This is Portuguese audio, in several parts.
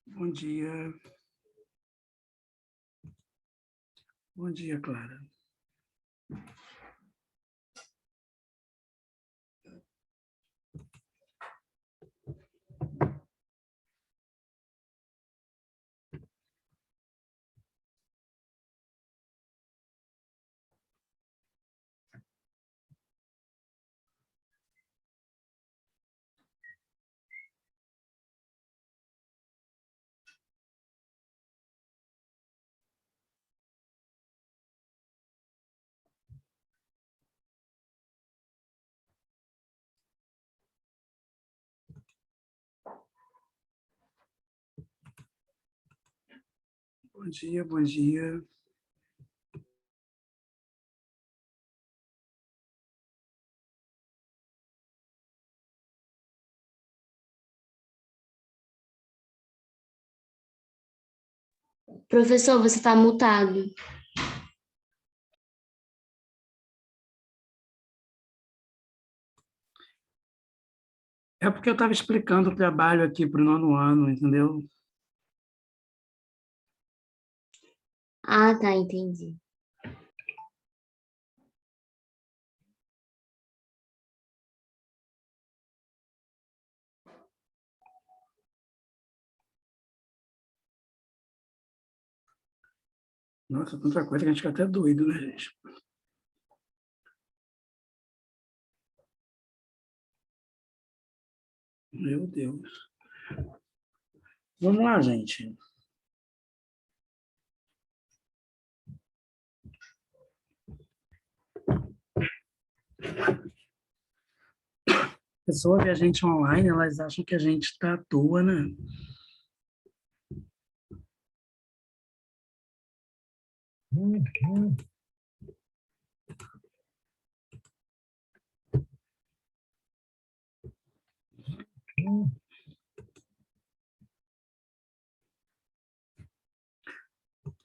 Bom dia. Bom dia, Clara. Bom dia, bom dia. Professor, você está mutado. É porque eu estava explicando o trabalho aqui para o 9º ano, entendeu? Ah, tá, entendi. Nossa, tanta coisa que a gente fica até doido, né, gente? Meu Deus. Vamos lá, gente. A pessoa vê a gente online, elas acham que a gente está à toa, né?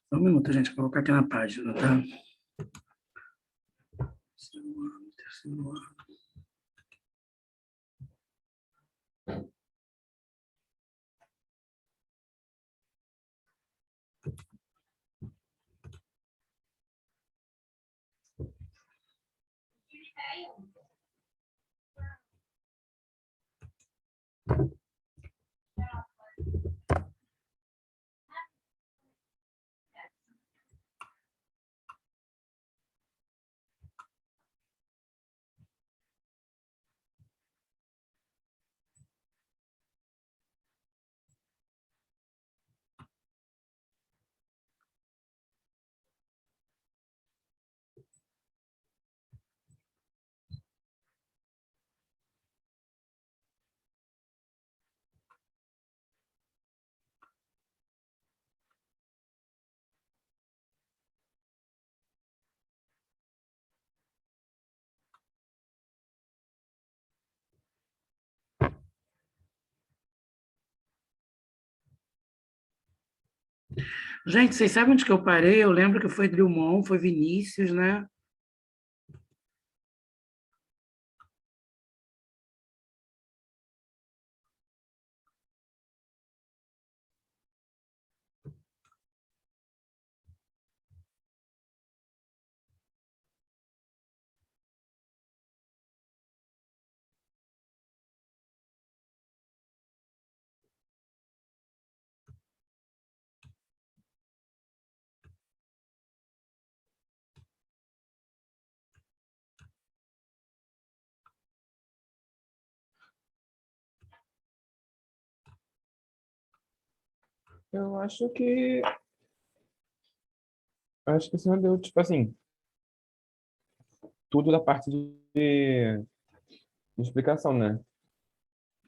Só um minuto, gente, vou colocar aqui na página, tá? Terceiro ano. Gente, vocês sabem onde que eu parei? Eu lembro que foi Drummond, foi Vinícius, né? Eu acho que o senhor deu, tipo assim, tudo da parte de explicação, né?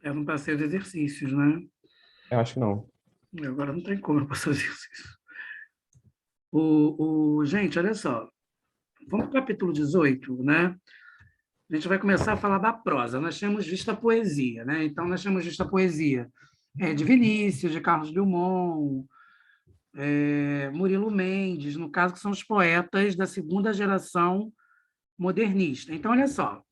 Eu não passei os exercícios, né? Eu acho que não. Agora não tem como eu passar os exercícios. Gente, olha só. Vamos para o capítulo 18, né? A gente vai começar a falar da prosa. Nós tínhamos visto a poesia, né? Então, nós tínhamos visto a poesia de Vinícius, de Carlos Drummond, Murilo Mendes, no caso, que são os poetas da segunda geração modernista. Então, olha só.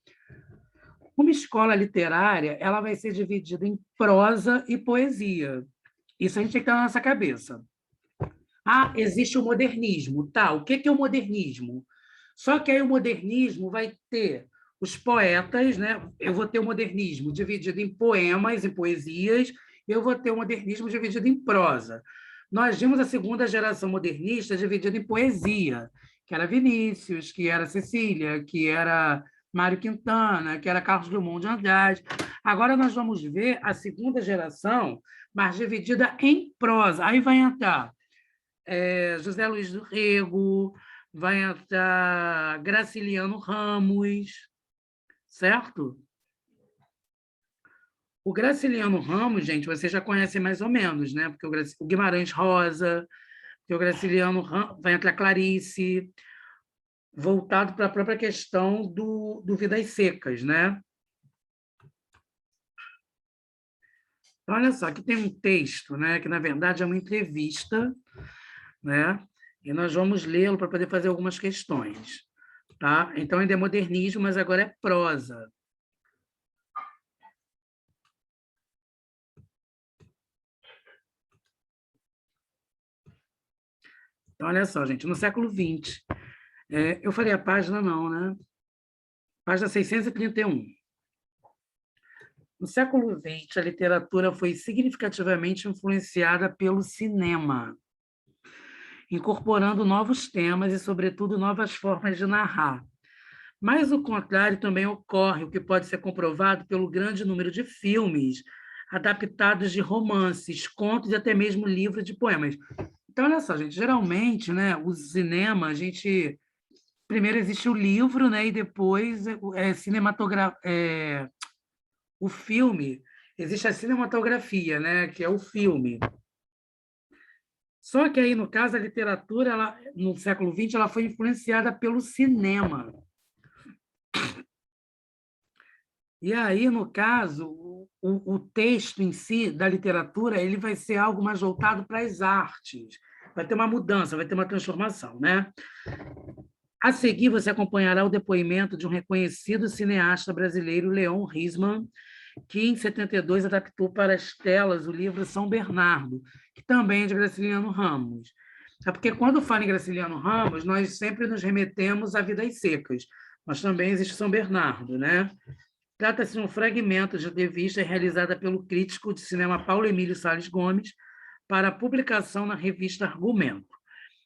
Uma escola literária, ela vai ser dividida em prosa e poesia. Isso a gente tem que ter na nossa cabeça. Ah, existe o modernismo, tá? O que é o modernismo? Só que aí o modernismo vai ter os poetas, né? Eu vou ter o modernismo dividido em poemas e poesias, eu vou ter o modernismo dividido em prosa. Nós vimos a segunda geração modernista dividida em poesia, que era Vinícius, que era Cecília, que era Mário Quintana, que era Carlos Drummond de Andrade. Agora nós vamos ver a segunda geração, mas dividida em prosa. Aí vai entrar José Luiz do Rego, vai entrar Graciliano Ramos, certo? O Graciliano Ramos, gente, vocês já conhecem mais ou menos, né? Porque o Guimarães Rosa, porque o Graciliano Ramos, vai entrar Clarice, voltado para a própria questão do Vidas Secas, né? Então, olha só, aqui tem um texto, né, que, na verdade, é uma entrevista, né? E nós vamos lê-lo para poder fazer algumas questões. Tá? Então, ainda é modernismo, mas agora é prosa. Então, olha só, gente, no século XX, eu falei a página não, né? Página 631. No século XX, a literatura foi significativamente influenciada pelo cinema, incorporando novos temas e, sobretudo, novas formas de narrar. Mas o contrário também ocorre, o que pode ser comprovado pelo grande número de filmes adaptados de romances, contos e até mesmo livros de poemas. Então, olha só, gente, geralmente, né, o cinema, a gente... Primeiro existe o livro, né, e depois o filme. Existe a cinematografia, né, que é o filme. Só que aí, no caso, a literatura, ela, no século XX, ela foi influenciada pelo cinema. E aí, no caso, o texto em si da literatura ele vai ser algo mais voltado para as artes. Vai ter uma mudança, vai ter uma transformação, né? A seguir, você acompanhará o depoimento de um reconhecido cineasta brasileiro, Leon Risman, que em 72 adaptou para as telas o livro São Bernardo, que também é de Graciliano Ramos. É porque quando fala em Graciliano Ramos, nós sempre nos remetemos a Vidas Secas, mas também existe São Bernardo, né? Trata-se de um fragmento de entrevista realizada pelo crítico de cinema Paulo Emílio Salles Gomes para publicação na revista Argumento.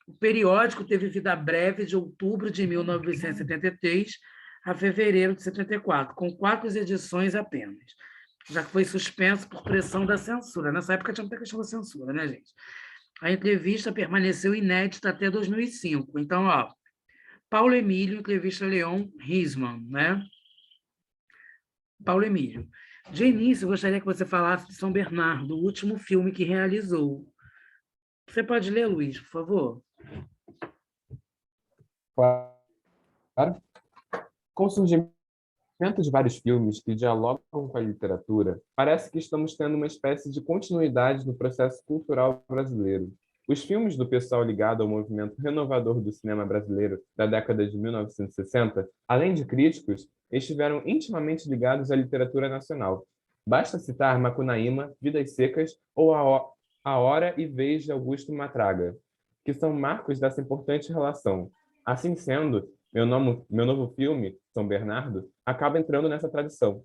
O periódico teve vida breve de outubro de 1973 a fevereiro de 74, com 4 edições apenas, já que foi suspenso por pressão da censura. Nessa época tinha muita questão da censura, né, gente? A entrevista permaneceu inédita até 2005. Então, ó, Paulo Emílio, entrevista Leon Risman, né? Paulo Emílio. De início, gostaria que você falasse de São Bernardo, o último filme que realizou. Você pode ler, Luiz, por favor? Claro. Com o surgimento de vários filmes que dialogam com a literatura, parece que estamos tendo uma espécie de continuidade no processo cultural brasileiro. Os filmes do pessoal ligado ao movimento renovador do cinema brasileiro da década de 1960, além de críticos, estiveram intimamente ligados à literatura nacional. Basta citar Macunaíma, Vidas Secas ou A Hora e Vez de Augusto Matraga, que são marcos dessa importante relação. Assim sendo, meu novo filme, São Bernardo, acaba entrando nessa tradição.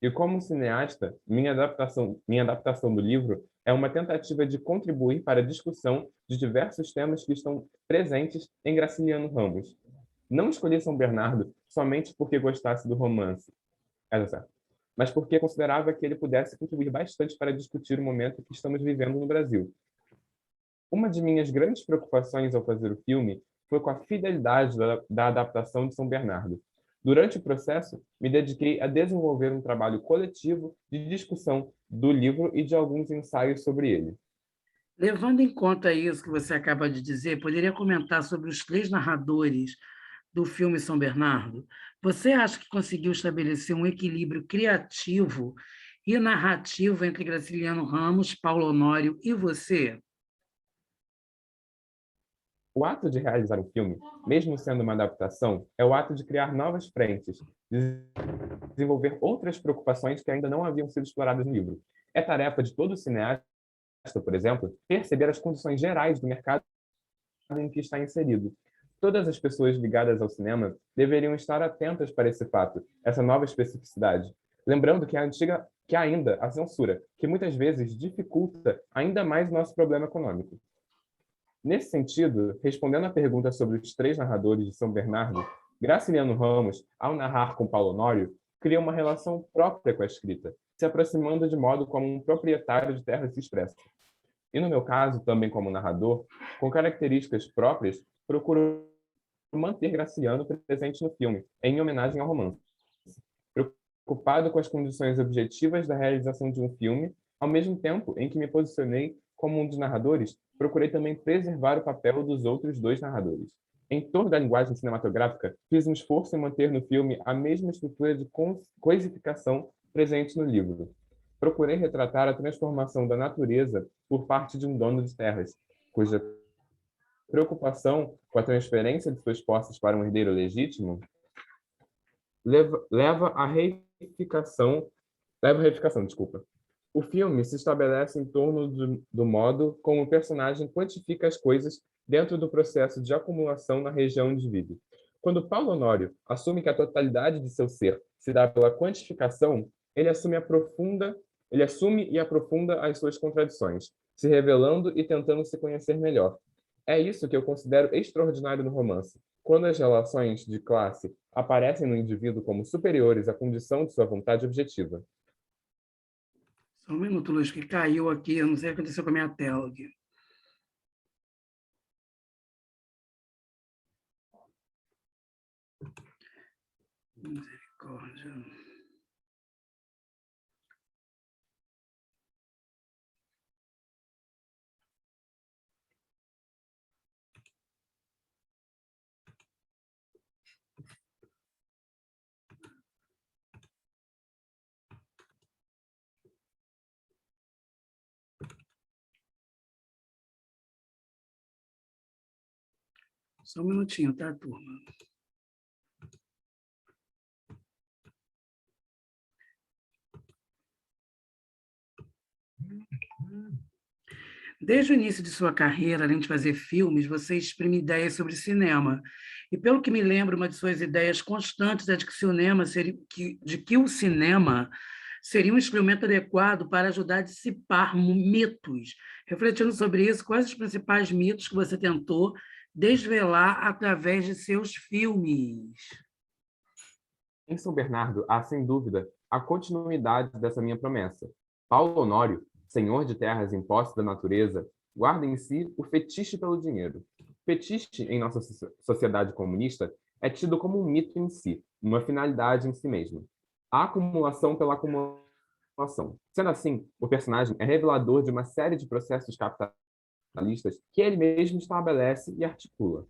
E como cineasta, minha adaptação do livro é uma tentativa de contribuir para a discussão de diversos temas que estão presentes em Graciliano Ramos. Não escolhi São Bernardo somente porque gostasse do romance, mas porque considerava que ele pudesse contribuir bastante para discutir o momento que estamos vivendo no Brasil. Uma de minhas grandes preocupações ao fazer o filme foi com a fidelidade da adaptação de São Bernardo. Durante o processo, me dediquei a desenvolver um trabalho coletivo de discussão do livro e de alguns ensaios sobre ele. Levando em conta isso que você acaba de dizer, poderia comentar sobre os 3 narradores do filme São Bernardo? Você acha que conseguiu estabelecer um equilíbrio criativo e narrativo entre Graciliano Ramos, Paulo Honório e você? O ato de realizar um filme, mesmo sendo uma adaptação, é o ato de criar novas frentes, de desenvolver outras preocupações que ainda não haviam sido exploradas no livro. É tarefa de todo cineasta, por exemplo, perceber as condições gerais do mercado em que está inserido. Todas as pessoas ligadas ao cinema deveriam estar atentas para esse fato, essa nova especificidade. Lembrando que há ainda a censura, que muitas vezes dificulta ainda mais o nosso problema econômico. Nesse sentido, respondendo à pergunta sobre os três narradores de São Bernardo, Graciliano Ramos, ao narrar com Paulo Honório, cria uma relação própria com a escrita, se aproximando de modo como um proprietário de terra se expressa. E no meu caso, também como narrador, com características próprias, procuro manter Graciliano presente no filme, em homenagem ao romance. Preocupado com as condições objetivas da realização de um filme, ao mesmo tempo em que me posicionei como um dos narradores, procurei também preservar o papel dos outros dois narradores. Em torno da linguagem cinematográfica, fiz um esforço em manter no filme a mesma estrutura de coisificação presente no livro. Procurei retratar a transformação da natureza por parte de um dono de terras, cuja preocupação com a transferência de suas posses para um herdeiro legítimo leva à reificação, desculpa. O filme se estabelece em torno do modo como o personagem quantifica as coisas dentro do processo de acumulação na região onde vive. Quando Paulo Honório assume que a totalidade de seu ser se dá pela quantificação, ele assume e aprofunda as suas contradições, se revelando e tentando se conhecer melhor. É isso que eu considero extraordinário no romance. Quando as relações de classe aparecem no indivíduo como superiores à condição de sua vontade objetiva. Só um minuto, Luiz, que caiu aqui, eu não sei o que aconteceu com a minha tela aqui. Misericórdia. Só um minutinho, tá, turma? Desde o início de sua carreira, além de fazer filmes, você exprime ideias sobre cinema. E, pelo que me lembro, uma de suas ideias constantes é de que o cinema seria um instrumento adequado para ajudar a dissipar mitos. Refletindo sobre isso, quais os principais mitos que você tentou desvelar através de seus filmes? Em São Bernardo, há, sem dúvida, a continuidade dessa minha promessa. Paulo Honório, senhor de terras em posse da natureza, guarda em si o fetiche pelo dinheiro. Fetiche, em nossa sociedade comunista, é tido como um mito em si, uma finalidade em si mesmo. A acumulação pela acumulação. Sendo assim, o personagem é revelador de uma série de processos capitalistas que ele mesmo estabelece e articula.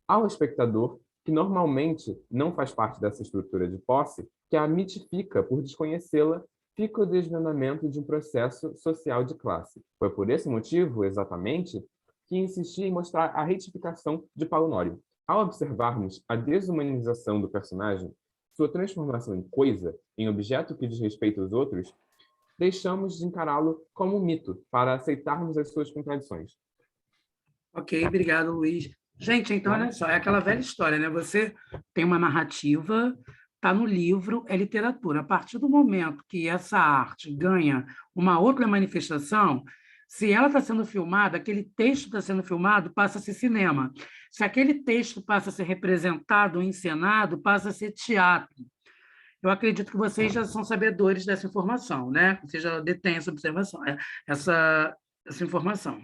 Ao espectador, que normalmente não faz parte dessa estrutura de posse, que a mitifica por desconhecê-la, fica o desvendamento de um processo social de classe. Foi por esse motivo, exatamente, que insisti em mostrar a retificação de Paulo Honório. Ao observarmos a desumanização do personagem, sua transformação em coisa, em objeto que diz respeito aos outros, deixamos de encará-lo como um mito para aceitarmos as suas contradições. Ok, obrigado, Luiz. Gente, então, olha só, é aquela velha história, né? Você tem uma narrativa, está no livro, é literatura. A partir do momento que essa arte ganha uma outra manifestação, se ela está sendo filmada, aquele texto está sendo filmado, passa a ser cinema. Se aquele texto passa a ser representado, encenado, passa a ser teatro. Eu acredito que vocês já são sabedores dessa informação, né? Vocês já detêm essa observação, essa informação.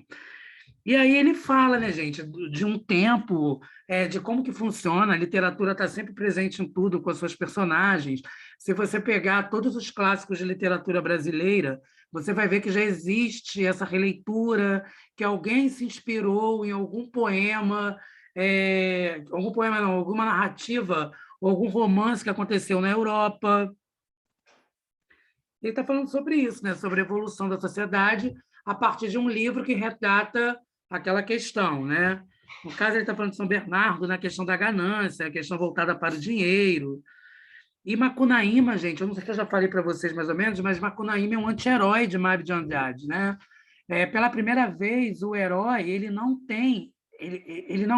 E aí ele fala, né, gente, de um tempo, de como que funciona, a literatura está sempre presente em tudo com as suas personagens. Se você pegar todos os clássicos de literatura brasileira, você vai ver que já existe essa releitura, que alguém se inspirou em algum poema não, alguma narrativa, ou algum romance que aconteceu na Europa. Ele está falando sobre isso, né, sobre a evolução da sociedade a partir de um livro que retrata aquela questão, né? No caso, ele está falando de São Bernardo na questão da ganância, a questão voltada para o dinheiro. E Macunaíma, gente, eu não sei se eu já falei para vocês mais ou menos, mas Macunaíma é um anti-herói de Mário de Andrade, né? Pela primeira vez, o herói ele não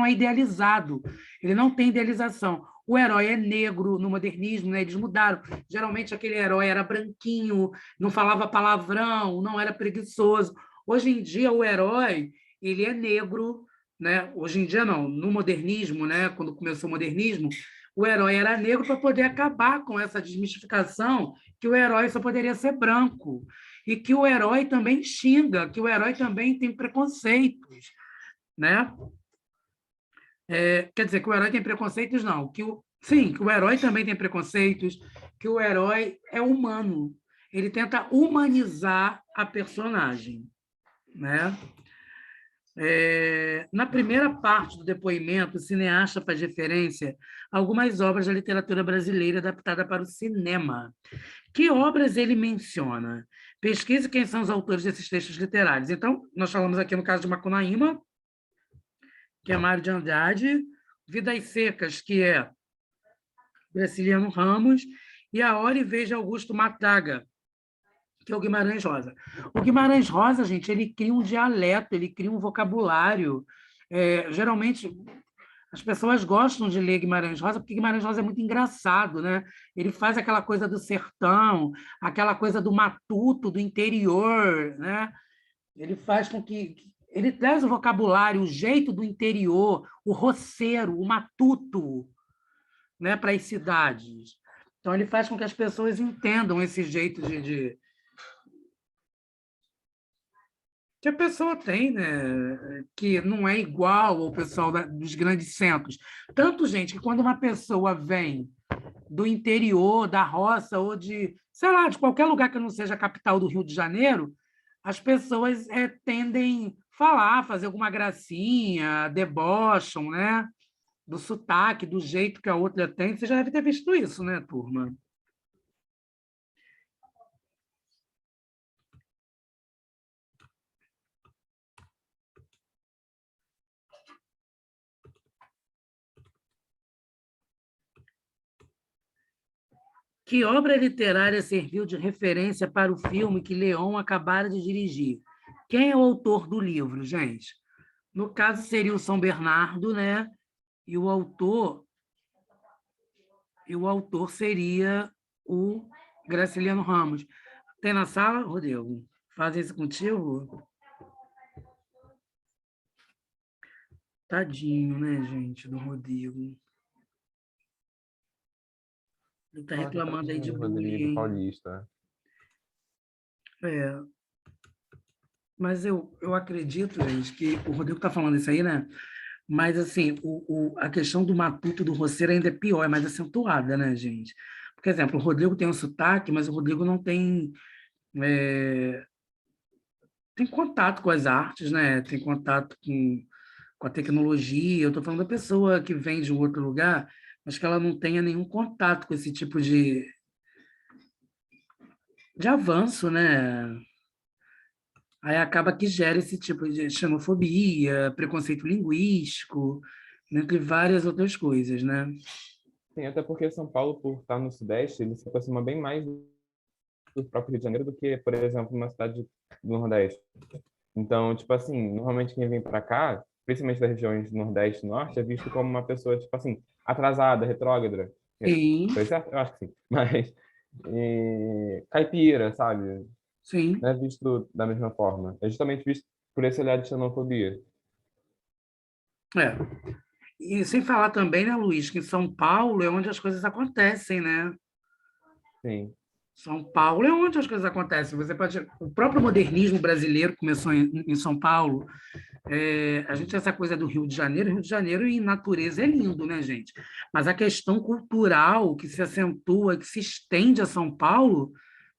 é idealizado, ele não tem idealização. O herói é negro no modernismo, né? Eles mudaram. Geralmente aquele herói era branquinho, não falava palavrão, não era preguiçoso. Hoje em dia o herói ele é negro, né? Hoje em dia não, no modernismo, né? Quando começou o modernismo, o herói era negro para poder acabar com essa desmistificação que o herói só poderia ser branco e que o herói também xinga, que o herói também tem preconceitos, né? Quer dizer, que o herói tem preconceitos, não. Sim, que o herói também tem preconceitos, que o herói é humano. Ele tenta humanizar a personagem, né? Na primeira parte do depoimento, o cineasta faz referência a algumas obras da literatura brasileira adaptada para o cinema. Que obras ele menciona? Pesquise quem são os autores desses textos literários. Então, nós falamos aqui no caso de Macunaíma, que é Mário de Andrade, Vidas Secas, que é Graciliano Ramos, e A Hora e Vez de Augusto Mataga, que é o Guimarães Rosa. O Guimarães Rosa, gente, ele cria um dialeto, ele cria um vocabulário. Geralmente, as pessoas gostam de ler Guimarães Rosa porque Guimarães Rosa é muito engraçado, né? Ele faz aquela coisa do sertão, aquela coisa do matuto, do interior, né? Ele faz com que ele traz o vocabulário, o jeito do interior, o roceiro, o matuto, né, para as cidades. Então, ele faz com que as pessoas entendam esse jeito que a pessoa tem, né? Que não é igual ao pessoal dos grandes centros. Tanto, gente, que quando uma pessoa vem do interior, da roça, ou sei lá, de qualquer lugar que não seja a capital do Rio de Janeiro, as pessoas tendem a falar, fazer alguma gracinha, debocham, né? Do sotaque, do jeito que a outra tem. Você já deve ter visto isso, né, turma? Que obra literária serviu de referência para o filme que Leon acabara de dirigir? Quem é o autor do livro, gente? No caso, seria o São Bernardo, né? E o autor seria o Graciliano Ramos. Tem na sala, Rodrigo? Faz isso contigo? Tadinho, né, gente, do Rodrigo. Ele está reclamando aí de Rodrigo bullying. Paulista. Mas eu acredito, gente, que o Rodrigo está falando isso aí, né? Mas, assim, a questão do matuto do roceiro ainda é pior, é mais acentuada, né, gente? Por exemplo, o Rodrigo tem um sotaque, mas o Rodrigo não tem contato com as artes, né? Tem contato com a tecnologia. Eu estou falando da pessoa que vem de um outro lugar, mas que ela não tenha nenhum contato com esse tipo de avanço, né? Aí acaba que gera esse tipo de xenofobia, preconceito linguístico, entre várias outras coisas, né? Sim, até porque São Paulo, por estar no Sudeste, ele se aproxima bem mais do próprio Rio de Janeiro do que, por exemplo, uma cidade do Nordeste. Então, tipo assim, normalmente quem vem para cá, principalmente das regiões Nordeste e Norte, é visto como uma pessoa, tipo assim, atrasada, retrógrada. Sim, Foi certo? Eu acho que sim. Mas, caipira, sabe? sim. Não é visto da mesma forma. É justamente visto por esse olhar de xenofobia. É. E sem falar também, né, Luiz, que em São Paulo é onde as coisas acontecem, né? Sim, São Paulo é onde as coisas acontecem. O próprio modernismo brasileiro começou em São Paulo. A gente tem essa coisa do Rio de Janeiro em natureza é lindo, né, gente? Mas a questão cultural que se acentua, que se estende a São Paulo,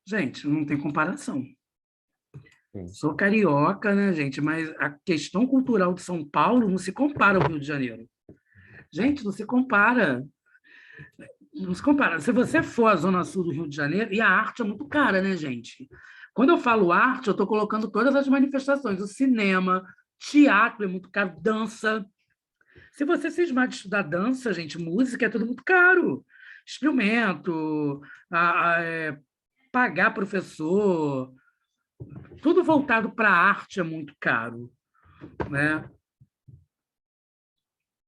gente, não tem comparação. sim. Sou carioca, né, gente? Mas a questão cultural de São Paulo não se compara ao Rio de Janeiro. Gente, não se compara. Não se compara. Se você for à Zona Sul do Rio de Janeiro, e a arte é muito cara, né, gente? Quando eu falo arte, eu estou colocando todas as manifestações, o cinema, teatro é muito caro, dança. Se você cismar de estudar dança, gente, música é tudo muito caro. Instrumento, pagar professor, tudo voltado para a arte é muito caro, né?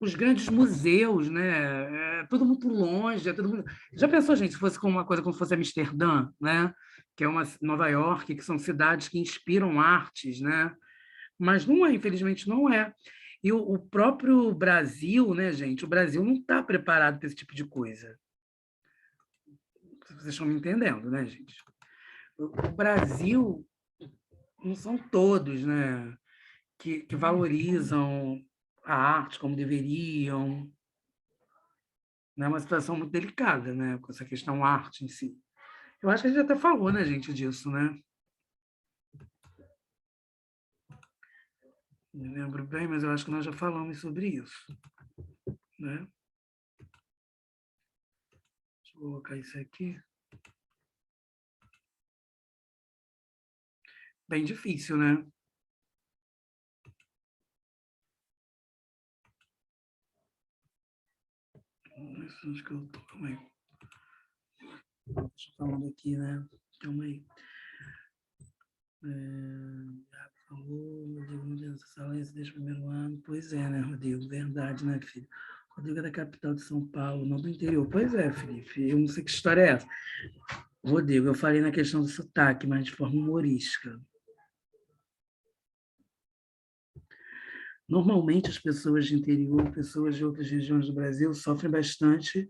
Os grandes museus, né? É tudo muito longe, é tudo muito... Já pensou, gente, se fosse como uma coisa como se fosse Amsterdã, né? Que é uma Nova York, que são cidades que inspiram artes, né? Mas não é, infelizmente não é. E o próprio Brasil, né, gente? O Brasil não está preparado para esse tipo de coisa. Vocês estão me entendendo, né, gente? O Brasil não são todos, né, que valorizam a arte como deveriam. É uma situação muito delicada, né, com essa questão arte em si. Eu acho que a gente até falou, né, gente, disso, né? Não lembro bem, mas eu acho que nós já falamos sobre isso, né? Deixa eu colocar isso aqui. Bem difícil, né? Acho que eu tô, calma aí. Deixa eu falando aqui, né? Calma aí. Falou, Rodrigo, essa silêncio desde o primeiro ano. Pois é, né, Rodrigo? Verdade, né, filho? Rodrigo é da capital de São Paulo, não do interior. Pois é, Felipe. Eu não sei que história é essa. Rodrigo, eu falei na questão do sotaque, mas de forma humorística. Normalmente, as pessoas de interior, pessoas de outras regiões do Brasil, sofrem bastante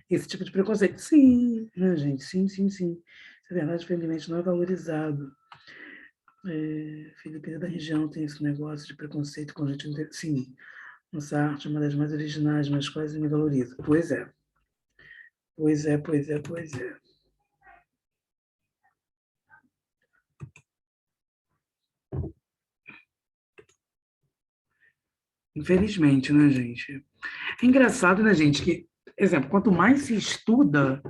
esse tipo de preconceito. Sim, né, gente? Sim, sim, sim. Isso é verdade, infelizmente, não é valorizado. Filipe da região tem esse negócio de preconceito com gente. Sim, nossa arte é uma das mais originais, mas quase me valoriza. Pois é. Pois é, pois é, pois é. Infelizmente, né, gente? É engraçado, né, gente, que, exemplo, quanto mais se estuda,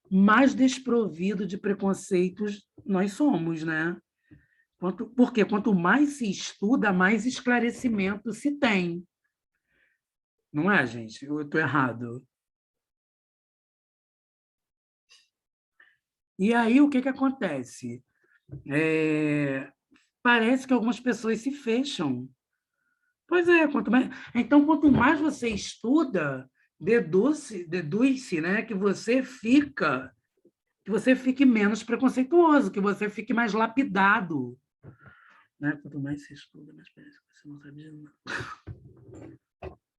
mais desprovido de preconceitos nós somos, né? Porque quanto mais se estuda, mais esclarecimento se tem. Não é, gente? Eu estou errado. E aí, o que, que acontece? Parece que algumas pessoas se fecham. Pois é, então, quanto mais você estuda, deduz-se, né, que você fique menos preconceituoso, que você fique mais lapidado. Né? Quanto mais você estuda, mais parece que você não sabe de nada.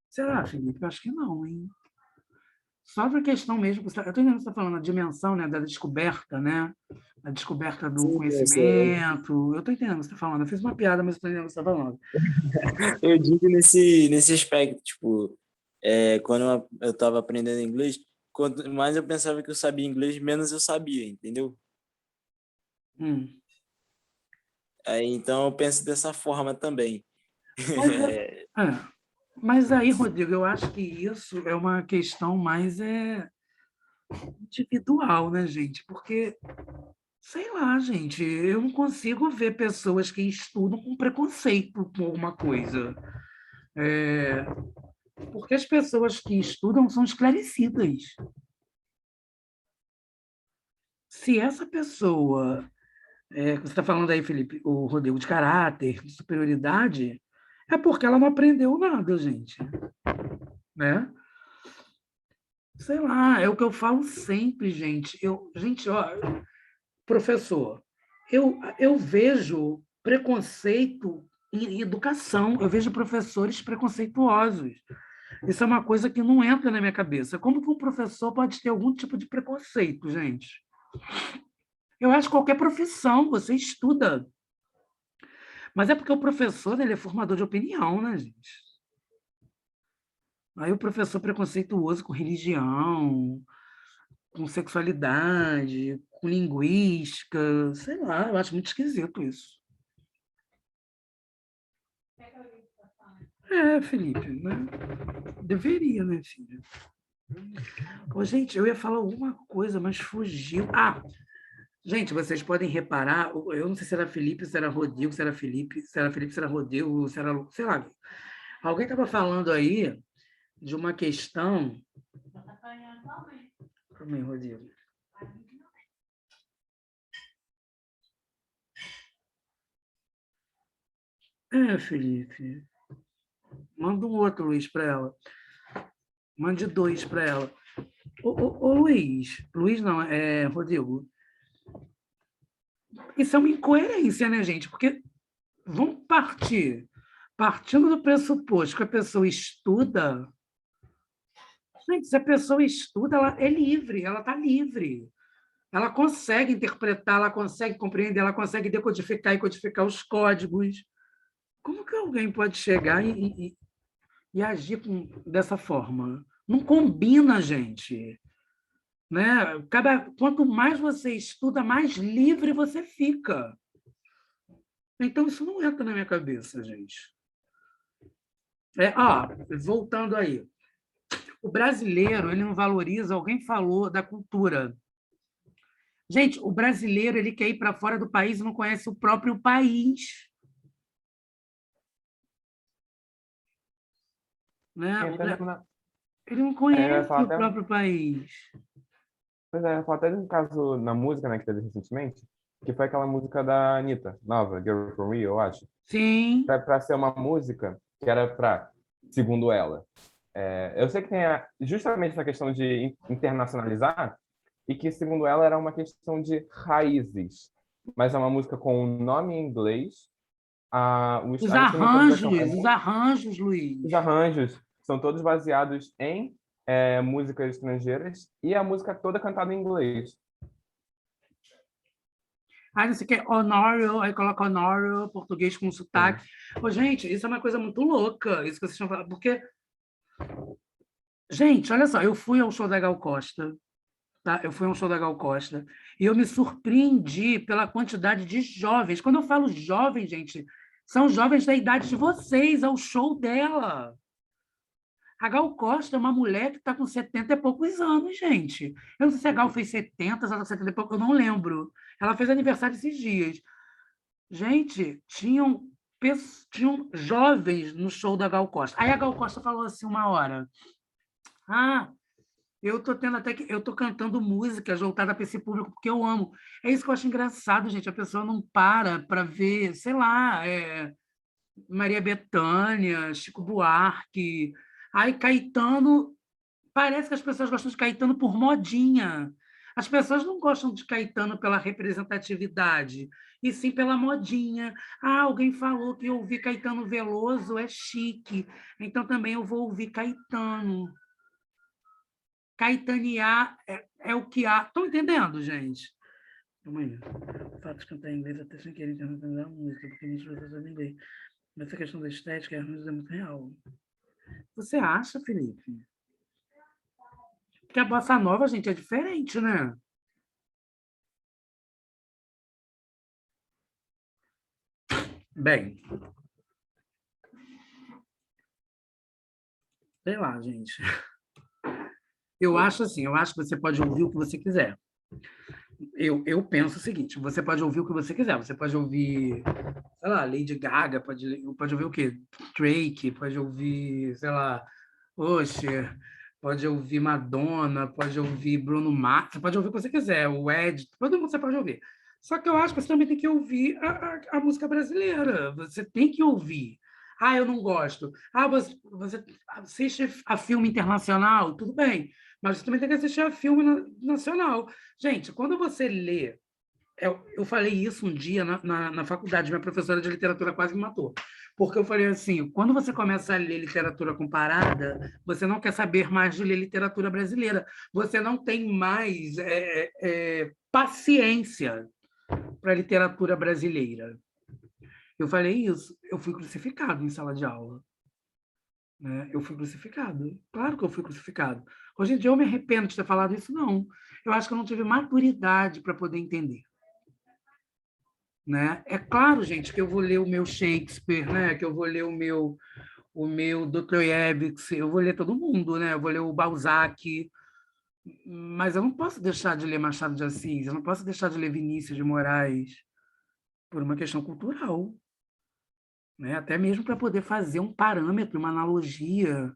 Será, Felipe? Eu acho que não, hein? Só para a questão mesmo, eu estou entendendo que você está falando, a dimensão, né, da descoberta, né? A descoberta do Sim, eu sei. conhecimento. Eu estou entendendo o que você está falando. Eu fiz uma piada, mas estou entendendo o que você está falando. Eu digo nesse aspecto, tipo, quando eu estava aprendendo inglês, quanto mais eu pensava que eu sabia inglês, menos eu sabia, entendeu? Hum. Aí, então eu penso dessa forma também. Mas, mas aí, Rodrigo, eu acho que isso é uma questão mais individual, né, gente? Porque, sei lá, gente, eu não consigo ver pessoas que estudam com preconceito com alguma coisa. Porque as pessoas que estudam são esclarecidas. Se essa pessoa, que você está falando aí, Felipe, o Rodrigo, de caráter, de superioridade, é porque ela não aprendeu nada, gente. Né? Sei lá, é o que eu falo sempre, gente. Gente, ó, professor, eu vejo preconceito em educação, eu vejo professores preconceituosos. Isso é uma coisa que não entra na minha cabeça. Como que um professor pode ter algum tipo de preconceito, gente? Eu acho que qualquer profissão, você estuda. Mas é porque o professor ele é formador de opinião, né, gente? Aí o professor preconceituoso com religião, com sexualidade, com linguística, sei lá, eu acho muito esquisito isso. Felipe, né? Deveria, né, filho? Ô, gente, eu ia falar alguma coisa, mas fugiu. Gente, vocês podem reparar, eu não sei se era Felipe, se era Rodrigo, se era Felipe, se era Rodrigo, se era, sei lá. Alguém estava falando aí de uma questão... Calma aí, Rodrigo. Felipe. Manda um outro, Luiz, para ela. Mande 2 para ela. Ô, Luiz. Luiz não, Rodrigo. Isso é uma incoerência, né, gente? Porque vamos partindo do pressuposto que a pessoa estuda. Gente, se a pessoa estuda, ela é livre, ela está livre. Ela consegue interpretar, ela consegue compreender, ela consegue decodificar e codificar os códigos. Como que alguém pode chegar e agir dessa forma? Não combina, gente. Né? Quanto mais você estuda, mais livre você fica. Então, isso não entra na minha cabeça, gente. Voltando aí. O brasileiro, ele não valoriza, alguém falou da cultura. Gente, o brasileiro, ele quer ir para fora do país e não conhece o próprio país. Né? Ele não conhece o próprio país. Pois é, eu falo até de um caso na música, né, que teve recentemente, que foi aquela música da Anitta, nova, Girl From Rio, eu acho. Sim. Para ser uma música que era para, segundo ela, eu sei que tem justamente essa questão de internacionalizar e que, segundo ela, era uma questão de raízes, mas é uma música com um nome em inglês, a Os arranjos, Luiz. Os arranjos são todos baseados em músicas estrangeiras e a música toda cantada em inglês. Aí você quer Honório, aí coloca Honório, português com sotaque. Ô, gente, isso é uma coisa muito louca, isso que vocês estão falando, porque... Gente, olha só, eu fui ao show da Gal Costa, tá? Eu fui ao show da Gal Costa e eu me surpreendi pela quantidade de jovens. Quando eu falo jovens, gente, são jovens da idade de vocês, ao show dela. A Gal Costa é uma mulher que está com 70 e poucos anos, gente. Eu não sei se a Gal fez 70, se ela 70 e pouco, eu não lembro. Ela fez aniversário esses dias. Gente, tinham jovens no show da Gal Costa. Aí a Gal Costa falou assim uma hora: eu tô cantando músicas voltadas para esse público porque eu amo. É isso que eu acho engraçado, gente. A pessoa não para ver, sei lá, Maria Bethânia, Chico Buarque. Aí Caetano, parece que as pessoas gostam de Caetano por modinha. As pessoas não gostam de Caetano pela representatividade, e sim pela modinha. Alguém falou que ouvir Caetano Veloso é chique, então também eu vou ouvir Caetano. Caetanear é o que há. Estão entendendo, gente? Calma aí. O fato de cantar em inglês até sem querer internacionalizar a música, porque muitas pessoas sabem inglês. Mas essa questão da estética é muito real. Você acha, Felipe? Porque a bossa nova, gente, é diferente, né? Bem, sei lá, gente. Eu acho assim, eu acho que você pode ouvir o que você quiser. Eu penso o seguinte: você pode ouvir o que você quiser. Você pode ouvir, sei lá, Lady Gaga, pode ouvir o quê? Drake, pode ouvir, sei lá, Usher, pode ouvir Madonna, pode ouvir Bruno Mars, você pode ouvir o que você quiser, o Ed, todo mundo você pode ouvir. Só que eu acho que você também tem que ouvir a música brasileira. Você tem que ouvir. Eu não gosto. Você assiste a filme internacional, tudo bem. Mas você também tem que assistir a filme nacional. Gente, quando você lê... Eu falei isso um dia na faculdade, minha professora de literatura quase me matou. Porque eu falei assim, quando você começa a ler literatura comparada, você não quer saber mais de ler literatura brasileira. Você não tem mais paciência para a literatura brasileira. Eu falei isso, eu fui crucificado em sala de aula. Né? Eu fui crucificado. Claro que eu fui crucificado. Hoje em dia eu me arrependo de ter falado isso, não. Eu acho que eu não tive maturidade para poder entender. Né? É claro, gente, que eu vou ler o meu Shakespeare, né? Que eu vou ler o meu Dostoiévski, eu vou ler todo mundo, né? Eu vou ler o Balzac, mas eu não posso deixar de ler Machado de Assis, eu não posso deixar de ler Vinícius de Moraes por uma questão cultural, né? Até mesmo para poder fazer um parâmetro, uma analogia,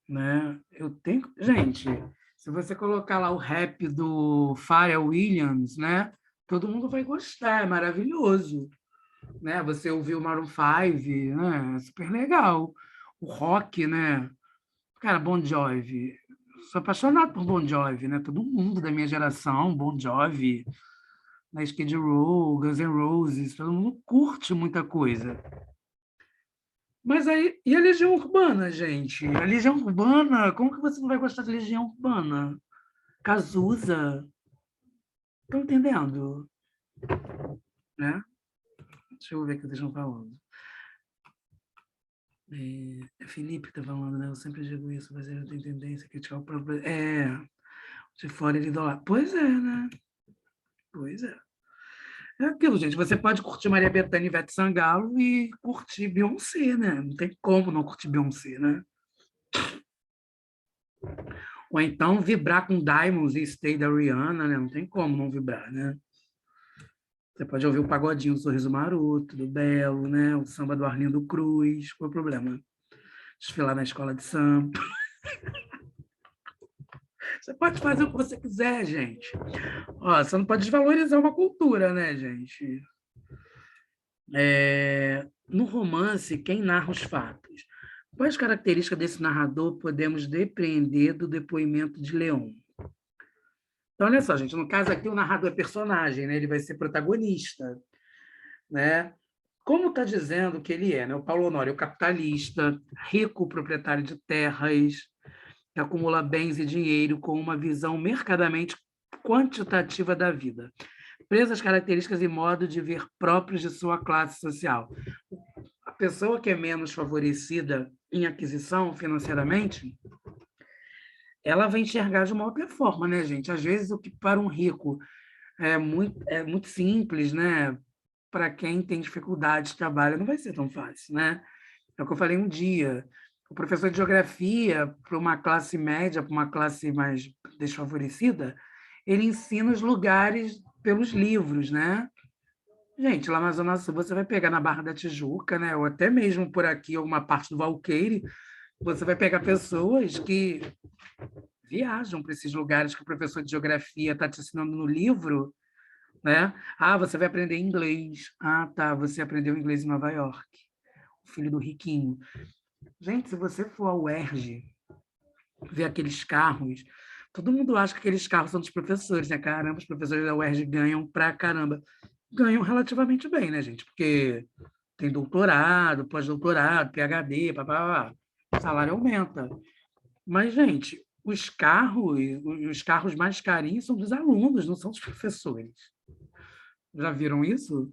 né? Eu tenho, gente, se você colocar lá o rap do Pharrell Williams, né? Todo mundo vai gostar, é maravilhoso, né? Você ouviu o Maroon 5, né? É super legal. O rock, né? Cara, Bon Jovi. Sou apaixonado por Bon Jovi, né? Todo mundo da minha geração, Bon Jovi, né? Skid Row, Guns N' Roses, todo mundo curte muita coisa. Mas aí, e a Legião Urbana, gente? A Legião Urbana, como que você não vai gostar de Legião Urbana? Cazuza, estão entendendo? Né? Deixa eu ver o que eles estão falando. É Felipe está falando, né? Eu sempre digo isso, mas ele tem tendência a criticar o próprio. De fora ele idolatra. Pois é, né? Pois é. É aquilo, gente. Você pode curtir Maria Bethânia e Ivete Sangalo e curtir Beyoncé, né? Não tem como não curtir Beyoncé, né? Ou então vibrar com Diamonds e Stay da Rihanna, né? Não tem como não vibrar, né? Você pode ouvir o pagodinho do Sorriso Maroto, do Belo, né? O samba do Arlindo Cruz. Qual é o problema? Desfilar na escola de samba. Você pode fazer o que você quiser, gente. Ó, você não pode desvalorizar uma cultura, né, gente? No romance, quem narra os fatos? Quais características desse narrador podemos depreender do depoimento de Leon? Então, olha só, gente, no caso aqui, o narrador é personagem, né? Ele vai ser protagonista, né? Como está dizendo que ele é, né? O Paulo Honório é o capitalista, rico proprietário de terras, que acumula bens e dinheiro com uma visão mercadamente quantitativa da vida, preso às características e modo de ver próprios de sua classe social. A pessoa que é menos favorecida em aquisição financeiramente, ela vai enxergar de uma outra forma, né, gente? Às vezes, o que para um rico é muito simples, né? Para quem tem dificuldade de trabalho, não vai ser tão fácil, né? É o que eu falei um dia. O professor de geografia, para uma classe média, para uma classe mais desfavorecida, ele ensina os lugares pelos livros, né? Gente, lá na Zona Sul, você vai pegar na Barra da Tijuca, né? Ou até mesmo por aqui, alguma parte do Valqueire, você vai pegar pessoas que viajam para esses lugares que o professor de geografia está te ensinando no livro, né? Ah, você vai aprender inglês. Ah, tá, você aprendeu inglês em Nova York. O filho do riquinho. Gente, se você for ao UERJ, ver aqueles carros, todo mundo acha que aqueles carros são dos professores, né? Caramba, os professores da UERJ ganham pra caramba. Ganham relativamente bem, né, gente? Porque tem doutorado, pós-doutorado, PhD, papá, o salário aumenta. Mas, gente, os carros mais carinhos são dos alunos, não são dos professores. Já viram isso?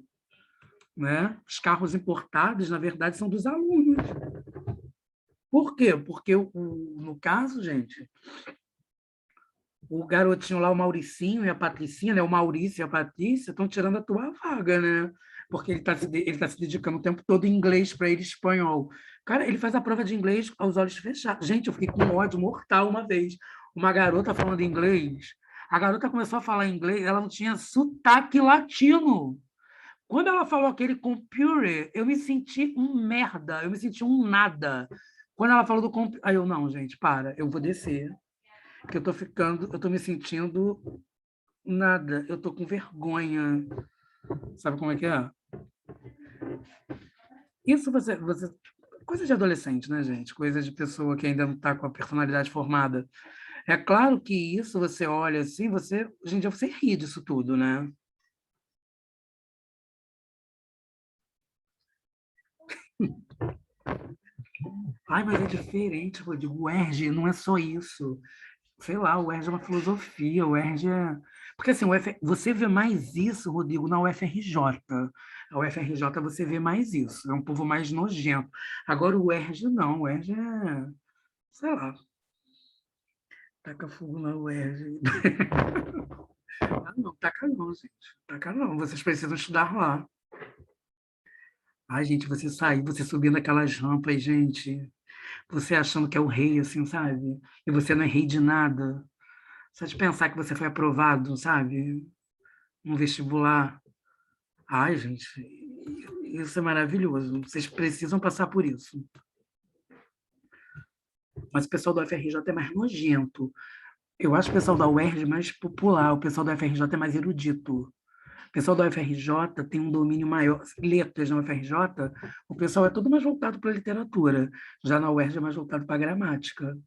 Né? Os carros importados, na verdade, são dos alunos. Por quê? Porque, no caso, gente, o garotinho lá, o Mauricinho e a Patricinha, né? O Maurício e a Patrícia estão tirando a tua vaga, né? Porque ele tá se dedicando o tempo todo em inglês para ele espanhol. Cara, ele faz a prova de inglês aos olhos fechados. Gente, eu fiquei com um ódio mortal uma vez. Uma garota falando inglês. A garota começou a falar inglês, ela não tinha sotaque latino. Quando ela falou aquele computer, eu me senti um merda, eu me senti um nada. Quando ela falou do computer, aí eu, não, gente, para, eu vou descer, que eu tô me sentindo nada, eu tô com vergonha. Sabe como é que é? Isso coisa de adolescente, né, gente? Coisa de pessoa que ainda não está com a personalidade formada. É claro que isso você olha assim, hoje em dia você ri disso tudo, né? Ai, mas é diferente, Rodrigo. O ERJ não é só isso. Sei lá, o ERJ é uma filosofia, o ERJ é... Porque assim, você vê mais isso, Rodrigo, na UFRJ. A UFRJ você vê mais isso, é um povo mais nojento. Agora o ERJ não, o ERJ é... Sei lá, taca fogo na UERJ. Ah, não, taca não, gente. Taca não, vocês precisam estudar lá. Ai, gente, você sair, você subir naquelas rampas, gente, você achando que é o rei, assim, sabe? E você não é rei de nada. Só de pensar que você foi aprovado, sabe? Um vestibular. Ai, gente, isso é maravilhoso. Vocês precisam passar por isso. Mas o pessoal do UFRJ é mais nojento. Eu acho o pessoal da UERJ mais popular, o pessoal do UFRJ é mais erudito. O pessoal da UFRJ tem um domínio maior. Letras na UFRJ, o pessoal é tudo mais voltado para a literatura. Já na UERJ é mais voltado para a gramática.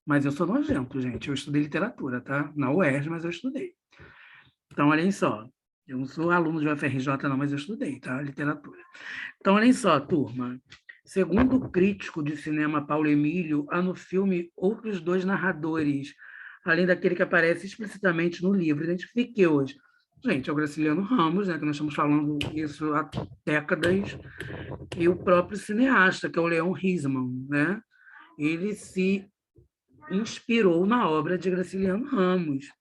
Mas eu sou nojento, gente. Eu estudei literatura, tá? Na UERJ, mas eu estudei. Então, olhem só. Eu não sou aluno de UFRJ, não, mas eu estudei, tá? Literatura. Então, olhem só, turma. Segundo o crítico de cinema Paulo Emílio, há no filme outros dois narradores, além daquele que aparece explicitamente no livro. Identifique-os. Gente, é o Graciliano Ramos, né, que nós estamos falando isso há décadas, e o próprio cineasta, que é o Leon Risman, né? Ele se inspirou na obra de Graciliano Ramos.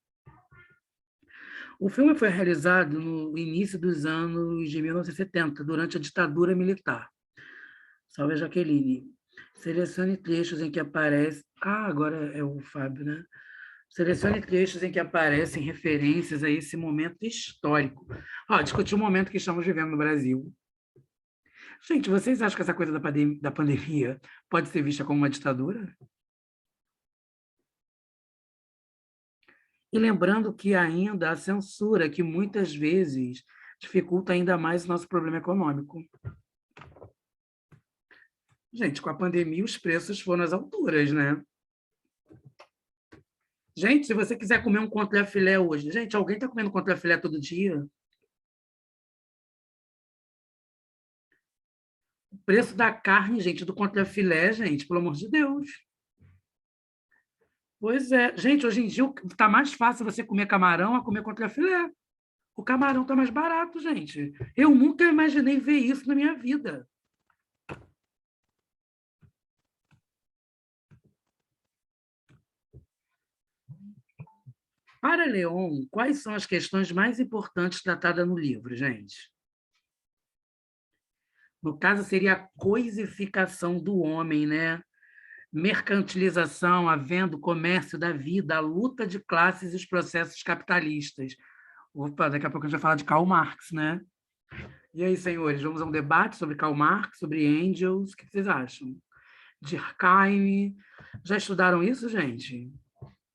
O filme foi realizado no início dos anos de 1970, durante a ditadura militar. Salve a Jaqueline. Selecione trechos em que aparece... Ah, agora é o Fábio, né? Selecione trechos em que aparecem referências a esse momento histórico. Discutir o momento que estamos vivendo no Brasil. Gente, vocês acham que essa coisa da pandemia pode ser vista como uma ditadura? E lembrando que ainda há censura, que muitas vezes dificulta ainda mais o nosso problema econômico. Gente, com a pandemia, os preços foram às alturas, né? Gente, se você quiser comer um contrafilé hoje... Gente, alguém está comendo contrafilé todo dia? O preço da carne, gente, do contrafilé, gente, pelo amor de Deus. Pois é. Gente, hoje em dia está mais fácil você comer camarão a comer contrafilé. O camarão está mais barato, gente. Eu nunca imaginei ver isso na minha vida. Para Leon, quais são as questões mais importantes tratadas no livro, gente? No caso, seria a coisificação do homem, né? Mercantilização, a venda, o comércio da vida, a luta de classes e os processos capitalistas. Opa, daqui a pouco a gente vai falar de Karl Marx, né? E aí, senhores, vamos a um debate sobre Karl Marx, sobre Engels, o que vocês acham? Durkheim, já estudaram isso, gente?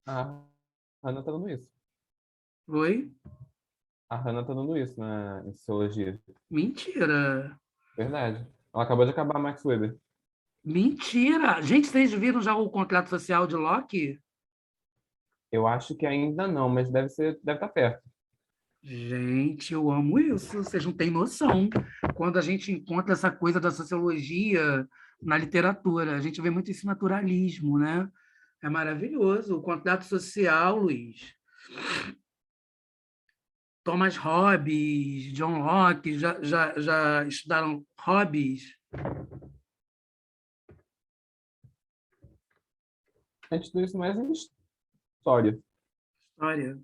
A Hannah tá dando isso. Oi? A Hannah tá dando isso em Sociologia. Mentira! Verdade. Ela acabou de acabar Max Weber. Mentira! Gente, vocês viram já o contrato social de Locke? Eu acho que ainda não, mas deve estar perto. Gente, eu amo isso. Vocês não têm noção. Quando a gente encontra essa coisa da sociologia na literatura, a gente vê muito esse naturalismo, né? É maravilhoso. O contrato social, Luiz. Thomas Hobbes, John Locke, já estudaram Hobbes? A gente estuda isso mais em história. História.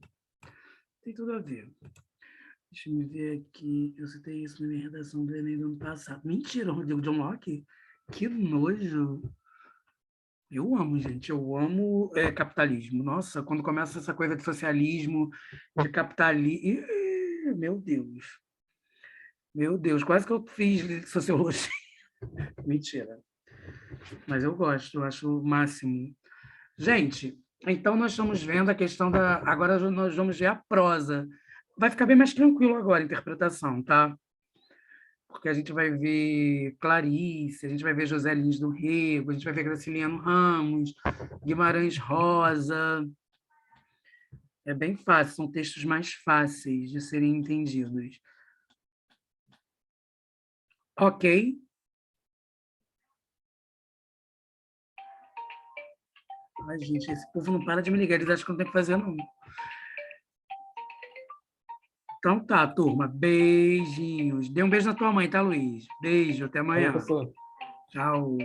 Tem tudo a ver. Deixa eu ver aqui. Eu citei isso na minha redação do Enem do ano passado. Mentira, Rodrigo John Locke? Que nojo. Eu amo, gente. Eu amo capitalismo. Nossa, quando começa essa coisa de socialismo, de capitalismo... Meu Deus. Meu Deus, quase que eu fiz sociologia. Mentira. Mas eu gosto, eu acho o máximo. Gente, então nós estamos vendo a questão da... Agora nós vamos ver a prosa. Vai ficar bem mais tranquilo agora a interpretação, tá? Porque a gente vai ver Clarice, a gente vai ver José Lins do Rego, a gente vai ver Graciliano Ramos, Guimarães Rosa. É bem fácil, são textos mais fáceis de serem entendidos. Ok? Ai, gente, esse povo não para de me ligar, eles acham que não tem o que fazer, não. Então tá, turma. Beijinhos. Dê um beijo na tua mãe, tá, Luiz? Beijo, até Valeu, amanhã. pessoal. Tchau.